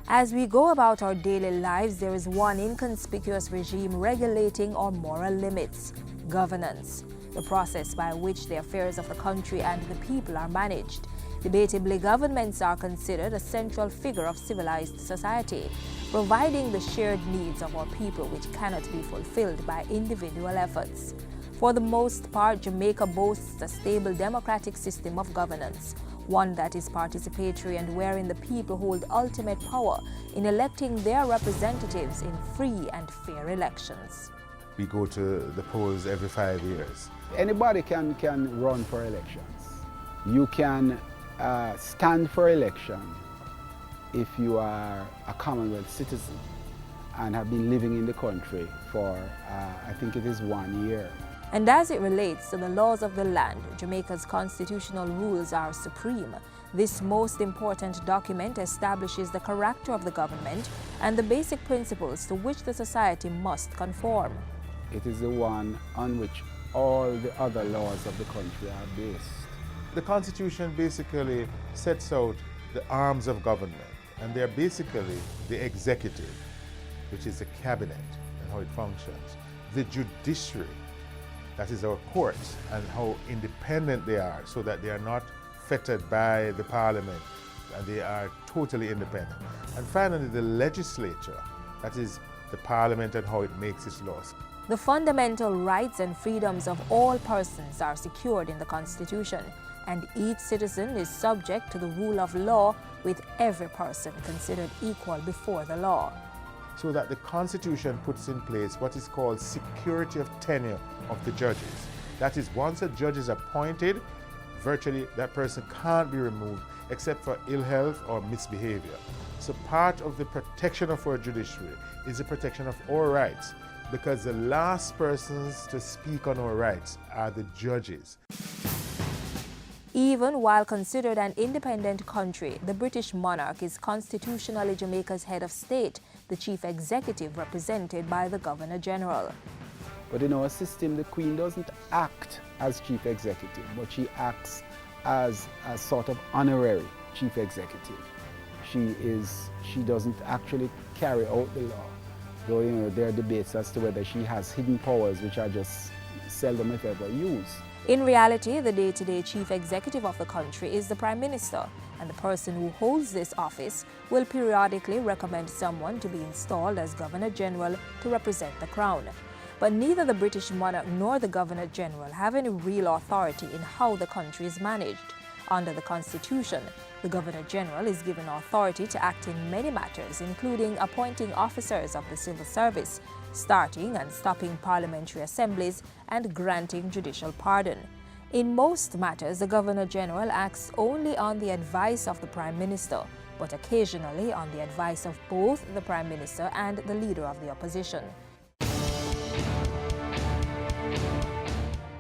As we go about our daily lives, there is one inconspicuous regime regulating our moral limits: governance, the process by which the affairs of the country and the people are managed. Debatably, governments are considered a central figure of civilized society, providing the shared needs of our people which cannot be fulfilled by individual efforts. For the most part, Jamaica boasts a stable democratic system of governance, one that is participatory and wherein the people hold ultimate power in electing their representatives in free and fair elections. We go to the polls every 5 years. Anybody can run for elections. You can stand for election if you are a Commonwealth citizen and have been living in the country for, I think it is 1 year. And as it relates to the laws of the land, Jamaica's constitutional rules are supreme. This most important document establishes the character of the government and the basic principles to which the society must conform. It is the one on which all the other laws of the country are based. The Constitution basically sets out the arms of government, and they're basically the executive, which is the cabinet and how it functions, the judiciary, that is our courts, and how independent they are so that they are not fettered by the parliament and they are totally independent. And finally, the legislature, that is the parliament and how it makes its laws. The fundamental rights and freedoms of all persons are secured in the Constitution, and each citizen is subject to the rule of law, with every person considered equal before the law. So that the Constitution puts in place what is called security of tenure of the judges. That is, once a judge is appointed, virtually that person can't be removed except for ill health or misbehavior. So part of the protection of our judiciary is the protection of our rights, because the last persons to speak on our rights are the judges. Even while considered an independent country, the British monarch is constitutionally Jamaica's head of state, the chief executive represented by the Governor-General. But in our system, the Queen doesn't act as chief executive, but she acts as a sort of honorary chief executive. She doesn't actually carry out the law, though there are debates as to whether she has hidden powers which are just seldom if ever used. In reality, the day-to-day chief executive of the country is the Prime Minister, and the person who holds this office will periodically recommend someone to be installed as Governor-General to represent the Crown. But neither the British monarch nor the Governor-General have any real authority in how the country is managed. Under the Constitution, the Governor-General is given authority to act in many matters, including appointing officers of the civil service, starting and stopping parliamentary assemblies, and granting judicial pardon. In most matters, the Governor-General acts only on the advice of the Prime Minister, but occasionally on the advice of both the Prime Minister and the Leader of the Opposition.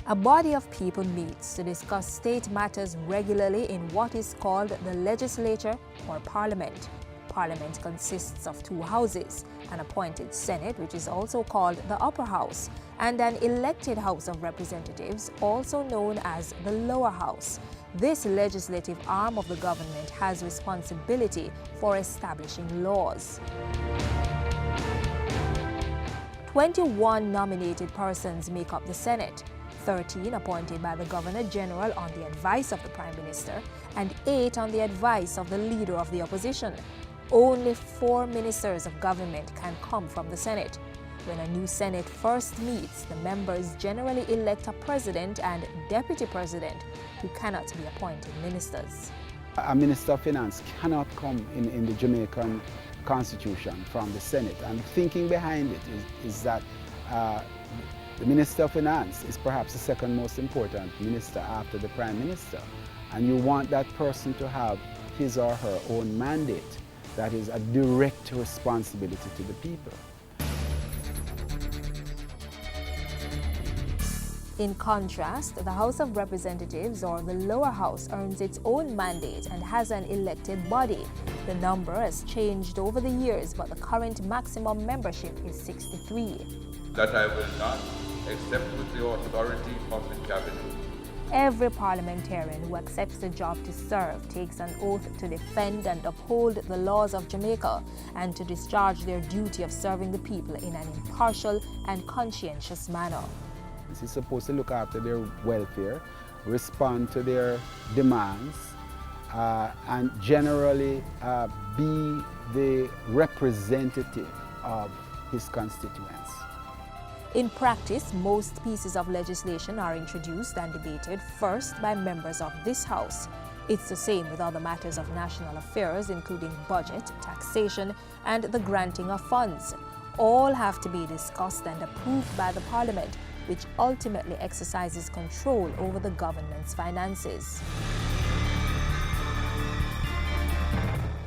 A body of people meets to discuss state matters regularly in what is called the Legislature or Parliament. Parliament consists of two houses, an appointed Senate, which is also called the Upper House, and an elected House of Representatives, also known as the Lower House. This legislative arm of the government has responsibility for establishing laws. 21 nominated persons make up the Senate, 13 appointed by the Governor-General on the advice of the Prime Minister, and 8 on the advice of the Leader of the Opposition. Only 4 ministers of government can come from the Senate. When a new Senate first meets, the members generally elect a president and deputy president who cannot be appointed ministers. A Minister of Finance cannot come in the Jamaican Constitution from the Senate. And the thinking behind it is that the Minister of Finance is perhaps the second most important minister after the Prime Minister. And you want that person to have his or her own mandate. That is a direct responsibility to the people. In contrast, the House of Representatives, or the lower house, earns its own mandate and has an elected body. The number has changed over the years, but the current maximum membership is 63. That I will not, except with the authority of the Cabinet, Every parliamentarian who accepts the job to serve takes an oath to defend and uphold the laws of Jamaica and to discharge their duty of serving the people in an impartial and conscientious manner. This is supposed to look after their welfare, respond to their demands, and generally be the representative of his constituents. In practice, most pieces of legislation are introduced and debated first by members of this House. It's the same with other matters of national affairs, including budget, taxation, and the granting of funds. All have to be discussed and approved by the Parliament, which ultimately exercises control over the government's finances.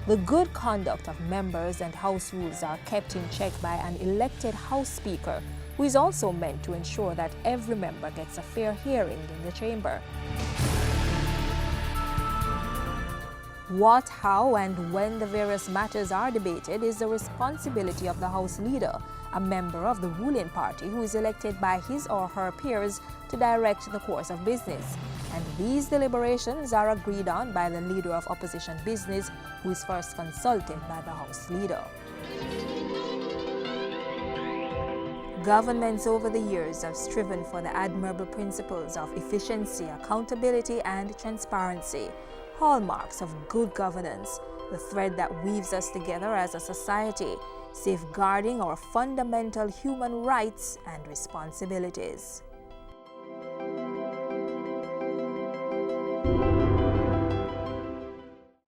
The good conduct of members and House rules are kept in check by an elected House Speaker, who is also meant to ensure that every member gets a fair hearing in the chamber. What, how, and when the various matters are debated is the responsibility of the House Leader, a member of the ruling party who is elected by his or her peers to direct the course of business. And these deliberations are agreed on by the Leader of Opposition Business, who is first consulted by the House Leader. Governments over the years have striven for the admirable principles of efficiency, accountability, and transparency, hallmarks of good governance, the thread that weaves us together as a society, safeguarding our fundamental human rights and responsibilities.